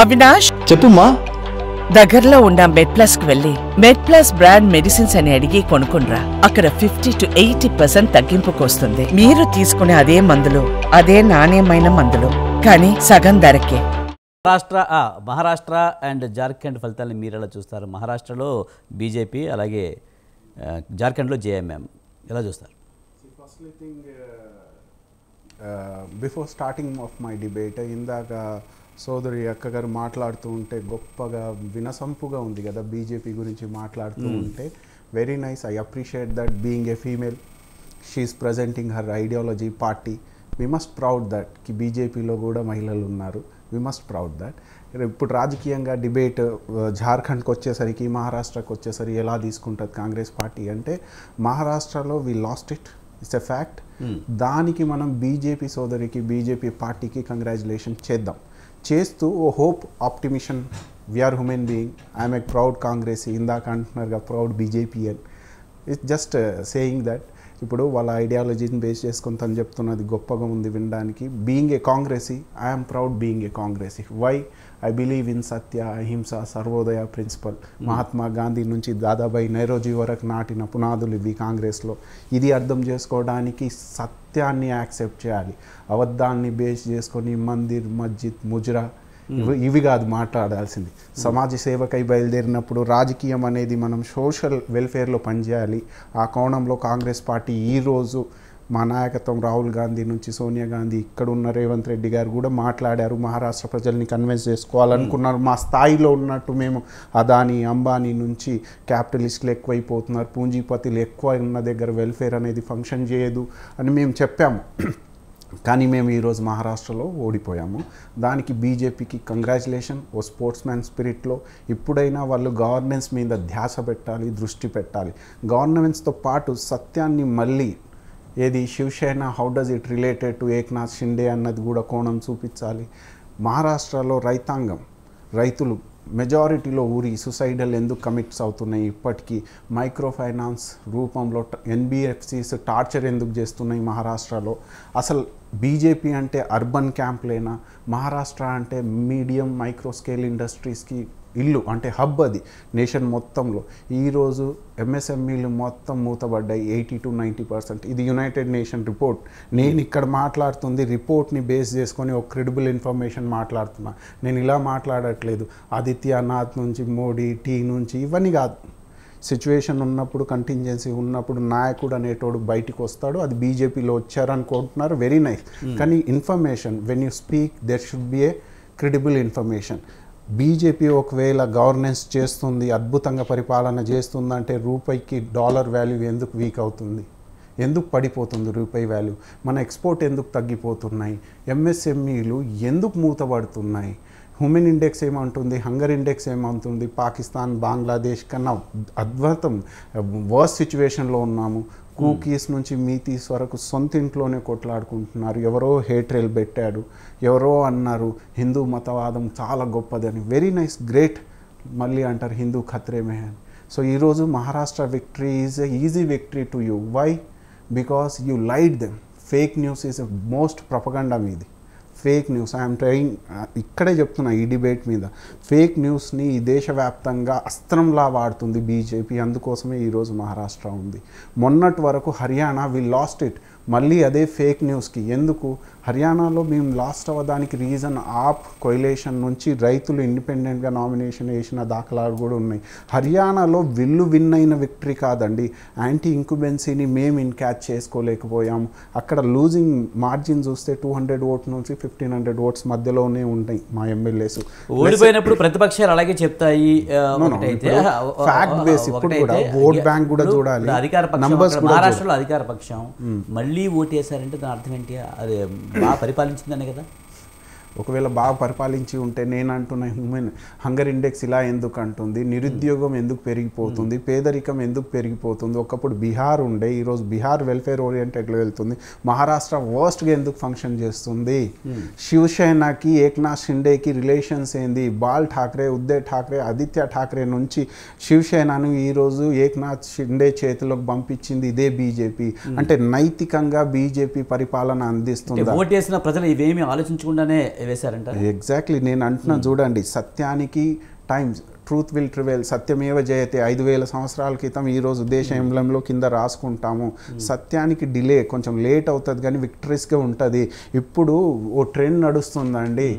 అవినాష్ చెప్పుమ్మా. దగ్గరలో ఉన్న మెడ్ప్లస్ కు వెళ్లి మెడ్ప్లస్ బ్రాండ్ మెడిసిన్స్ అని అడిగి కొనుక్కునరా. అక్కడ 50 to 80% తగ్గింపుకు వస్తుంది. మీరు తీసుకునే అదే మందులు, అదే నాణ్యమైన మందులు, కానీ సగం ధరకే. మహారాష్ట్ర అండ్ జార్ఖండ్ ఫలితాలను మీరు ఎలా చూస్తారు? మహారాష్ట్రలో బీజేపీ, అలాగే జార్ఖండ్లో జేఎంఎం ఎలా చూస్తారు? Firstly thing before starting of my debate, ఇందాక సోదరి అక్క గారు మాట్లాడుతూ ఉంటే గొప్పగా వినసంపుగా ఉంది కదా బీజేపీ గురించి మాట్లాడుతూ ఉంటే. Very nice, I appreciate that. Being a female, she is presenting her ideology party. We must proud that కి బీజేపీలో కూడా మహిళలు ఉన్నారు. We must proud that. ఇప్పుడు రాజకీయంగా డిబేట్ జార్ఖండ్కి వచ్చేసరికి, మహారాష్ట్రకి వచ్చేసరికి ఎలా తీసుకుంటుంది కాంగ్రెస్ పార్టీ అంటే, మహారాష్ట్రలో we lost it, it's a fact. దానికి మనం బీజేపీ సోదరికి, బీజేపీ పార్టీకి కంగ్రాచులేషన్ చేద్దాం. చేస్తూ ఓ hope, optimism, we are human being, I'm a proud Congress. ఇందాక అంటున్నారుగా proud BJPian. It's just saying that. ఇప్పుడు వాళ్ళ ఐడియాలజీని బేస్ చేసుకొని తను చెప్తున్నది గొప్పగా ఉంది వినడానికి. Being a Congressi, I'm proud being a Congressi. Why? I believe in satya, ahimsa, sarvodaya principal. Mahatma Gandhi నుంచి దాదాబాయి నైరోజీ వరకు నాటిన పునాదులు ఇవి కాంగ్రెస్లో. ఇది అర్థం చేసుకోవడానికి సత్యాన్ని యాక్సెప్ట్ చేయాలి. అబద్ధాన్ని బేస్ చేసుకొని మందిర్, మస్జిద్, ముజ్రా ఇవి కాదు మాట్లాడాల్సింది. సమాజ సేవకై బయలుదేరినప్పుడు రాజకీయం అనేది మనం సోషల్ వెల్ఫేర్లో పనిచేయాలి. ఆ కోణంలో కాంగ్రెస్ పార్టీ ఈరోజు మా నాయకత్వం రాహుల్ గాంధీ నుంచి సోనియా గాంధీ, ఇక్కడ ఉన్న రేవంత్ రెడ్డి గారు కూడా మాట్లాడారు. మహారాష్ట్ర ప్రజల్ని కన్విన్స్ చేసుకోవాలనుకున్నారు. మా స్థాయిలో ఉన్నట్టు మేము అదానీ, అంబానీ నుంచి క్యాపిటలిస్టులు ఎక్కువైపోతున్నారు, పూంజీపతులు ఎక్కువ ఉన్న దగ్గర వెల్ఫేర్ అనేది ఫంక్షన్ చేయదు అని మేము చెప్పాము. కానీ మేము ఈరోజు మహారాష్ట్రలో ఓడిపోయాము. దానికి బీజేపీకి కంగ్రాచులేషన్. ఓ స్పోర్ట్స్ మ్యాన్ స్పిరిట్లో ఇప్పుడైనా వాళ్ళు గవర్నెన్స్ మీద ధ్యాస పెట్టాలి, దృష్టి పెట్టాలి. గవర్నెన్స్తో పాటు సత్యాన్ని మళ్ళీ ఏది Shiv Sena, how does it related to Eknath Shinde అన్నది కూడా కోణం చూపించాలి. మహారాష్ట్రలో రైతాంగం, రైతులు మెజారిటీలో ఊరి సుసైడల్ ఎందుకు కమిట్స్ అవుతున్నాయి? ఇప్పటికీ మైక్రో ఫైనాన్స్ రూపంలో ఎన్బిఎఫ్సిస్ టార్చర్ ఎందుకు చేస్తున్నాయి మహారాష్ట్రలో? అసలు బీజేపీ అంటే అర్బన్ క్యాంప్లేనా? మహారాష్ట్ర అంటే మీడియం మైక్రో స్కేల్ ఇండస్ట్రీస్కి ఇల్లు, అంటే హబ్ అది నేషన్ మొత్తంలో. ఈరోజు ఎంఎస్ఎంఈలు మొత్తం మూతబడ్డాయి 80 to 90%. ఇది యునైటెడ్ నేషన్ రిపోర్ట్. నేను ఇక్కడ మాట్లాడుతుంది రిపోర్ట్ని బేస్ చేసుకొని ఒక క్రెడిబుల్ ఇన్ఫర్మేషన్ మాట్లాడుతున్నా. నేను ఇలా మాట్లాడట్లేదు ఆదిత్యనాథ్ నుంచి, మోడీ టీ నుంచి, ఇవన్నీ కాదు. సిచ్యువేషన్ ఉన్నప్పుడు, కంటింజెన్సీ ఉన్నప్పుడు నాయకుడు అనేటోడు బయటికి వస్తాడు. అది బీజేపీలో వచ్చారనుకుంటున్నారు, వెరీ నైస్. కానీ information, when you speak there should be A credible information. BJP ఒకవేళ గవర్నెన్స్ చేస్తుంది, అద్భుతంగా పరిపాలన చేస్తుందంటే రూపాయికి డాలర్ వాల్యూ ఎందుకు వీక్ అవుతుంది? ఎందుకు పడిపోతుంది రూపాయి వాల్యూ? మన ఎక్స్పోర్ట్ ఎందుకు తగ్గిపోతున్నాయి? ఎంఎస్ఎంఈలు ఎందుకు మూతపడుతున్నాయి? హ్యూమన్ ఇండెక్స్ ఏమంటుంది, హంగర్ ఇండెక్స్ ఏమంటుంది? పాకిస్తాన్, బంగ్లాదేశ్ కన్నా అద్భుతం వర్స్ సిచ్యువేషన్లో ఉన్నాము. కూకీస్ నుంచి మీతీస్ వరకు సొంత ఇంట్లోనే కొట్లాడుకుంటున్నారు. ఎవరో హేట్రేల్ పెట్టాడు, ఎవరో అన్నారు హిందూ మతవాదం చాలా గొప్పదని. Very nice, great. మళ్ళీ అంటారు హిందూ ఖత్రే మే అని. సో ఈరోజు Maharashtra victory is a easy victory to you. Why? Because you lied them. Fake news is most propaganda మీది. ఫేక్ న్యూస్, ఐఎమ్ ట్రైయింగ్, ఇక్కడే చెప్తున్నా ఈ డిబేట్ మీద, ఫేక్ న్యూస్ని ఈ దేశవ్యాప్తంగా అస్త్రంలా వాడుతుంది బీజేపీ. అందుకోసమే ఈరోజు మహారాష్ట్ర ఉంది. మొన్నటి వరకు హర్యానా వి లాస్ట్ ఇట్. మళ్ళీ అదే ఫేక్ న్యూస్కి ఎందుకు? హర్యానాలో మేము లాస్ట్ అవ్వడానికి రీజన్ ఆప్ కొయిలేషన్ నుంచి రైతులు ఇండిపెండెంట్గా నామినేషన్ వేసిన దాఖలాలు కూడా ఉన్నాయి. హర్యానాలో వీళ్ళు విన్ అయిన విక్టరీ కాదండి, యాంటీ ఇంక్యుబెన్సీని మేము క్యాచ్ చేసుకోలేకపోయాము. అక్కడ లూజింగ్ మార్జిన్ చూస్తే 200 ఓట్స్ నుంచి 1500 ఓట్స్ మధ్యలోనే ఉంటాయి మా ఎమ్మెల్యేస్. ఓడిపోయినప్పుడు ప్రతిపక్షాలు అలాగే చెప్తాయి. ఫ్యాక్ట్ బేస్ ఇప్పుడు కూడా ఓట్ బ్యాంక్ కూడా చూడాలి. అధికార పక్షం మహారాష్ట్రలో అధికార పక్షం మళ్ళీ ఓటేశారంటే దాని అర్థం ఏంటి? అది బాగా పరిపాలించిందనే కదా. ఒకవేళ బాగా పరిపాలించి ఉంటే నేను అంటున్న హ్యూమన్ హంగర్ ఇండెక్స్ ఇలా ఎందుకు అంటుంది, నిరుద్యోగం ఎందుకు పెరిగిపోతుంది, పేదరికం ఎందుకు పెరిగిపోతుంది? ఒకప్పుడు బీహార్ ఉండే, ఈరోజు బీహార్ వెల్ఫేర్ ఓరియంటెడ్లో వెళ్తుంది. మహారాష్ట్ర వర్స్ట్గా ఎందుకు ఫంక్షన్ చేస్తుంది? శివసేనకి ఏక్నాథ్ షిండేకి రిలేషన్స్ ఏంది? బాల్ ఠాక్రే, ఉద్దవ్ ఠాక్రే, ఆదిత్య ఠాక్రే నుంచి శివసేనను ఈరోజు ఏక్నాథ్ షిండే చేతిలోకి పంపించింది ఇదే బీజేపీ. అంటే నైతికంగా బీజేపీ పరిపాలన అందిస్తుంది. ఓటేసిన ప్రజలు ఇవేమీ ఆలోచించకుండానే వేశారంట. ఎగ్జాక్ట్లీ నేను అంటున్నా చూడండి, సత్యానికి టైమ్స్, ట్రూత్ విల్ ట్రివెల్, సత్యమేవ జయతే 5,000 సంవత్సరాల క్రితం ఈరోజు దేశ ఎంబ్లంలో కింద రాసుకుంటాము. సత్యానికి డిలే కొంచెం లేట్ అవుతుంది కానీ విక్టరీస్గా ఉంటుంది. ఇప్పుడు ఓ ట్రెండ్ నడుస్తుందండి.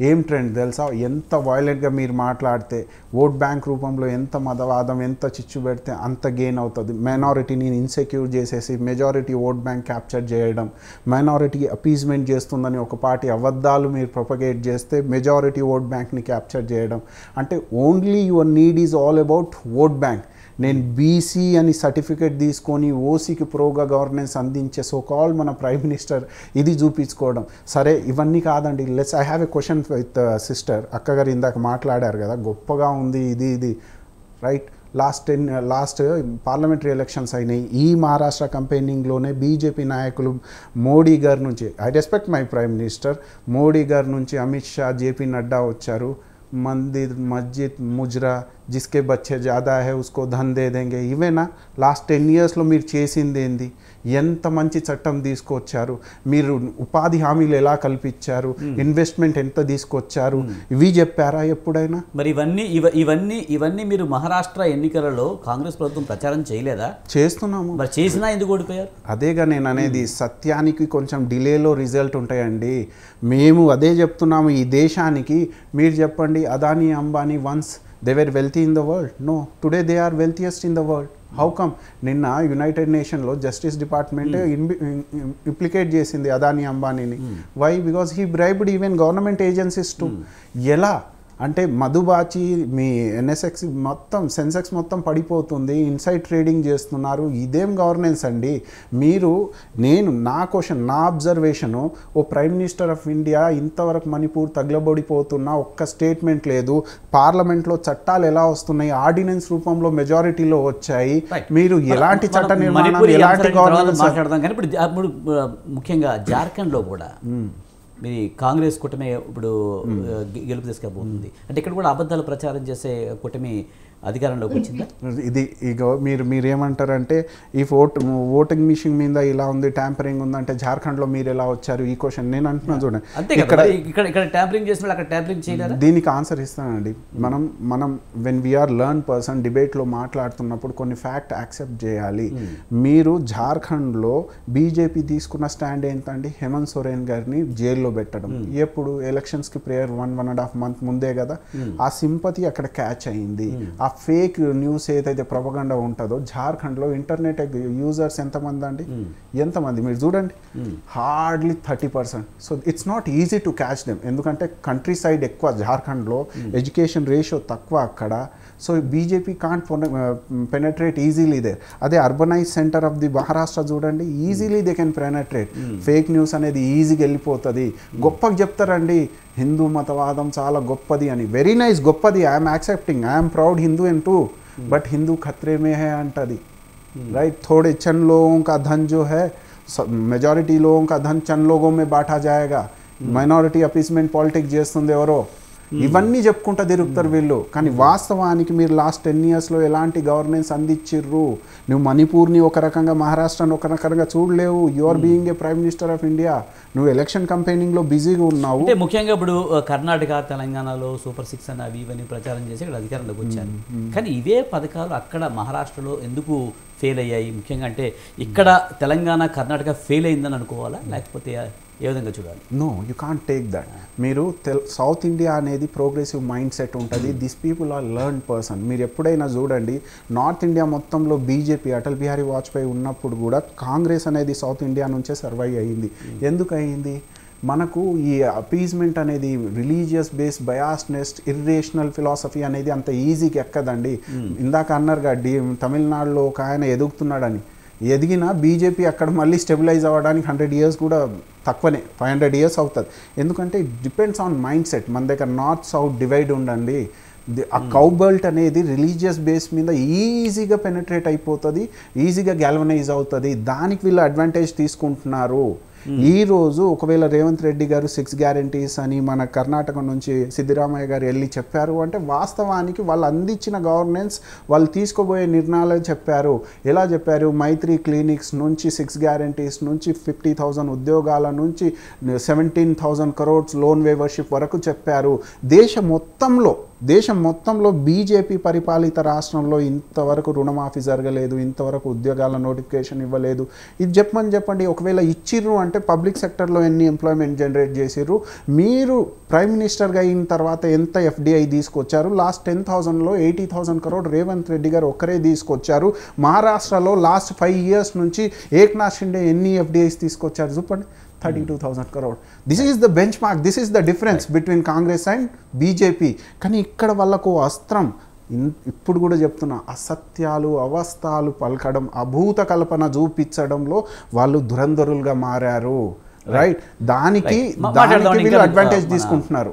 ఏం ట్రెండ్ తెలుసా? ఎంత వైలెంట్గా మీరు మాట్లాడితే, ఓట్ బ్యాంక్ రూపంలో ఎంత మతవాదం, ఎంత చిచ్చు పెడితే అంత గెయిన్ అవుతుంది. మైనారిటీని ఇన్సెక్యూర్ చేసేసి మెజారిటీ ఓట్ బ్యాంక్ క్యాప్చర్ చేయడం, మైనారిటీ అపీజ్మెంట్ చేస్తుందని ఒక పార్టీ అబద్ధాలు మీరు ప్రొపగేట్ చేస్తే మెజారిటీ ఓట్ బ్యాంక్ని క్యాప్చర్ చేయడం. అంటే only your need is all about vote bank. నేను బీసీ అని సర్టిఫికేట్ తీసుకొని ఓసీకి ప్రోగా గవర్నెన్స్ అందించే సో కాల్ మన ప్రైమ్ మినిస్టర్ ఇది చూపించుకోవడం. సరే ఇవన్నీ కాదండి, let's I have a question with sister. అక్కగారు ఇందాక మాట్లాడారు కదా, గొప్పగా ఉంది ఇది రైట్. లాస్ట్ పార్లమెంటరీ ఎలక్షన్స్ అయినాయి. ఈ మహారాష్ట్ర కంపెయినింగ్లోనే బీజేపీ నాయకులు మోడీ గారి నుంచి, I respect my prime minister, Modi గారి నుంచి అమిత్ షా, జేపీ నడ్డా వచ్చారు. మందిర్, మస్జిద్, ముజ్రా, జిస్కే బచ్చే జాదా హై ఉస్కో ధన్ దే దేంగే, ఇవేనా లాస్ట్ 10 yearsలో మీరు చేసింది ఏంది? ఎంత మంచి చట్టం తీసుకొచ్చారు మీరు, ఉపాధి హామీలు ఎలా కల్పించారు, ఇన్వెస్ట్మెంట్ ఎంత తీసుకొచ్చారు, ఇవి చెప్పారా ఎప్పుడైనా? మరి ఇవన్నీ మీరు మహారాష్ట్ర ఎన్నికలలో కాంగ్రెస్ ప్రభుత్వం ప్రచారం చేయలేదా? చేస్తున్నాము. మరి చేసినా ఎందుకు ఓడిపోయారు? అదేగా నేను అనేది, సత్యానికి కొంచెం డిలేలో రిజల్ట్ ఉంటాయండి. మేము అదే చెప్తున్నాము ఈ దేశానికి. మీరు చెప్పండి, Adani Ambani once they were wealthy in the world? No, today they are wealthiest in the world. How come? నిన్న యునైటెడ్ నేషన్లో జస్టిస్ డిపార్ట్మెంట్ ఇంప్లికేట్ చేసింది అదానీ అంబానీని. Why? Because he bribed even government agencies too. ఎలా అంటే మధుబాచి, మీ ఎన్ఎస్ఎక్స్ మొత్తం, సెన్సెక్స్ మొత్తం పడిపోతుంది, ఇన్సైడ్ ట్రేడింగ్ చేస్తున్నారు. ఇదేం గవర్నెన్స్ అండి? నా క్వశ్చన్, నా అబ్జర్వేషను, ఓ ప్రైమ్ మినిస్టర్ ఆఫ్ ఇండియా ఇంతవరకు మణిపూర్ తగలబడిపోతున్నా ఒక్క స్టేట్మెంట్ లేదు. పార్లమెంట్లో చట్టాలు ఎలా వస్తున్నాయి? ఆర్డినెన్స్ రూపంలో మెజారిటీలో వచ్చాయి. మీరు ఎలాంటి చట్ట నిర్మాణం, ఎలాంటి గవర్నెన్స్ మాట్లాడదాం. కానీ ఇప్పుడు ముఖ్యంగా జార్ఖండ్లో కూడా మీ కాంగ్రెస్ కూటమి ఇప్పుడు గెలుపు తీసుకెళ్ళబోతుంది. అంటే ఇక్కడ కూడా అబద్ధాలు ప్రచారం చేసే కూటమి అధికారంలోకి వచ్చిందా? ఇది ఇక మీరేమంటారంటే, ఈ ఓటింగ్ మిషన్ మీద ఇలా ఉంది, ట్యాంపరింగ్ ఉందంటే జార్ఖండ్లో మీరు ఎలా వచ్చారు? ఈ క్వశ్చన్ నేను అంటున్నా చూడండి. ఇక్కడ ట్యాంపరింగ్ చేసిన అక్కడ ట్యాంపరింగ్ చేయలేదా? దీనికి ఆన్సర్ ఇస్తానండి. మనం వెన్ వీఆర్ లర్న్ పర్సన్ డిబేట్లో మాట్లాడుతున్నప్పుడు కొన్ని ఫ్యాక్ట్ యాక్సెప్ట్ చేయాలి. మీరు జార్ఖండ్లో బీజేపీ తీసుకున్న స్టాండ్ ఏంటండి? హేమంత్ సోరెన్ గారిని జైల్లో పెట్టడం. ఎప్పుడు? ఎలక్షన్స్కి ప్రేయర్ 1.5 month ముందే కదా. ఆ సింపతి అక్కడ క్యాచ్ అయింది. ఆ ఫేక్ న్యూస్ ఏదైతే ప్రొపగండా ఉంటుందో, జార్ఖండ్లో ఇంటర్నెట్ యూజర్స్ ఎంతమంది అండి? ఎంతమంది మీరు చూడండి, hardly 30%. So it's not easy to catch them. ఎందుకంటే కంట్రీ సైడ్ ఎక్కువ జార్ఖండ్లో, ఎడ్యుకేషన్ రేషియో తక్కువ అక్కడ. So BJP can't penetrate easily they. అదే urbanise centre of the Maharashtra చూడండి, easily they can penetrate. Fake news అనేది ఈజీగా వెళ్ళిపోతుంది. గొప్పగా చెప్తారండి, హిందూ మతవాదం చాలా గొప్పది అని. వెరీ నైస్, గొప్పది, I'm accepting, I'm proud Hindu and too, but Hindu खतरे में है अंटदी. राइट? थोड़े चंद लोगों का धन जो है, मेजॉरिटी लोगों का धन चंद लोगों में बांटा जाएगा. మైనారిటీ అపీస్మెంట్ పాలిటిక్స్ చేస్తుంది ఎవరో, ఇవన్నీ చెప్పుకుంటూ తిరుగుతారు వీళ్ళు. కానీ వాస్తవానికి మీరు లాస్ట్ 10 yearsలో ఎలాంటి గవర్నెన్స్ అందించిర్రు? నువ్వు మణిపూర్ని ఒక రకంగా, మహారాష్ట్రని ఒక రకంగా చూడలేవు. You are being a prime minister of India. నువ్వు ఎలక్షన్ కంపెయినింగ్లో బిజీగా ఉన్నావు. అంటే ముఖ్యంగా ఇప్పుడు కర్ణాటక, తెలంగాణలో సూపర్ 6 అని అవి ఇవన్నీ ప్రచారం చేసి ఇక్కడ అధికారంలోకి వచ్చారు. కానీ ఇవే పథకాలు అక్కడ మహారాష్ట్రలో ఎందుకు ఫెయిల్ అయ్యాయి? ముఖ్యంగా అంటే ఇక్కడ తెలంగాణ, కర్ణాటక ఫెయిల్ అయిందని అనుకోవాలా, లేకపోతే ఏ విధంగా చూడాలి? No, you can't take that. మీరు సౌత్ ఇండియా అనేది ప్రోగ్రెసివ్ మైండ్ సెట్ ఉంటుంది. This people are learn person. మీరు ఎప్పుడైనా చూడండి, నార్త్ ఇండియా మొత్తంలో బీజేపీ, అటల్ బిహారీ వాజ్పేయి ఉన్నప్పుడు కూడా కాంగ్రెస్ అనేది సౌత్ ఇండియా నుంచే సర్వైవ్ అయ్యింది. ఎందుకు అయ్యింది? మనకు ఈ అపీజ్మెంట్ అనేది, religious base biasness, irrational philosophy అనేది అంత ఈజీగా ఎక్కదండి. ఇందాక అన్నారుగా, తమిళనాడులో ఒక ఆయన ఎదుగుతున్నాడని. ఎదిగినా బీజేపీ అక్కడ మళ్ళీ స్టెబిలైజ్ అవ్వడానికి 100 years కూడా తక్కువనే, 500 years అవుతుంది. ఎందుకంటే it depends on mind set. మన దగ్గర నార్త్ సౌత్ డివైడ్ ఉండండి. ఆ కౌ బెల్ట్ అనేది రిలీజియస్ బేస్ మీద ఈజీగా పెనట్రేట్ అయిపోతుంది, ఈజీగా గ్యాల్వనైజ్ అవుతుంది. దానికి వీళ్ళు అడ్వాంటేజ్ తీసుకుంటున్నారు. ఈ రోజు ఒకవేళ రేవంత్ రెడ్డి గారు 6 గ్యారంటీస్ అని మన కర్ణాటక నుంచి సిద్ధరామయ్య గారు వెళ్ళి చెప్పారు అంటే వాస్తవానికి వాళ్ళు అందించిన గవర్నెన్స్, వాళ్ళు తీసుకోబోయే నిర్ణయాలు చెప్పారు. ఎలా చెప్పారు? మైత్రి క్లినిక్స్ నుంచి 6 గ్యారంటీస్ నుంచి 50,000 ఉద్యోగాల నుంచి 17,000 crores లోన్ వేవర్షిప్ వరకు చెప్పారు. దేశం మొత్తంలో బీజేపీ పరిపాలిత రాష్ట్రంలో ఇంతవరకు రుణమాఫీ జరగలేదు, ఇంతవరకు ఉద్యోగాల నోటిఫికేషన్ ఇవ్వలేదు. ఇది చెప్పండి. ఒకవేళ ఇచ్చిర్రు అంటే పబ్లిక్ సెక్టర్లో ఎన్ని ఎంప్లాయ్మెంట్ జనరేట్ చేసిర్రు? మీరు ప్రైమ్ మినిస్టర్గా అయిన తర్వాత ఎంత ఎఫ్డిఐ తీసుకొచ్చారు? లాస్ట్ 10,000లో 80,000 crore రేవంత్ రెడ్డి గారు ఒక్కరే తీసుకొచ్చారు. మహారాష్ట్రలో లాస్ట్ 5 years నుంచి ఏక్నాథ్ షిండే ఎన్ని ఎఫ్డిఐస్ తీసుకొచ్చారు చెప్పండి? 32,000 crore. This is the benchmark. This is the difference between Congress and BJP. కానీ ఇక్కడ వాళ్ళకు అస్త్రం, ఇప్పుడు కూడా చెప్తున్నా, అసత్యాలు అవస్థాలు పలకడం, అభూత కల్పన చూపించడంలో వాళ్ళు దురంధరులుగా మారారు. రైట్, దానికి వీళ్ళు అడ్వాంటేజ్ తీసుకుంటున్నారు.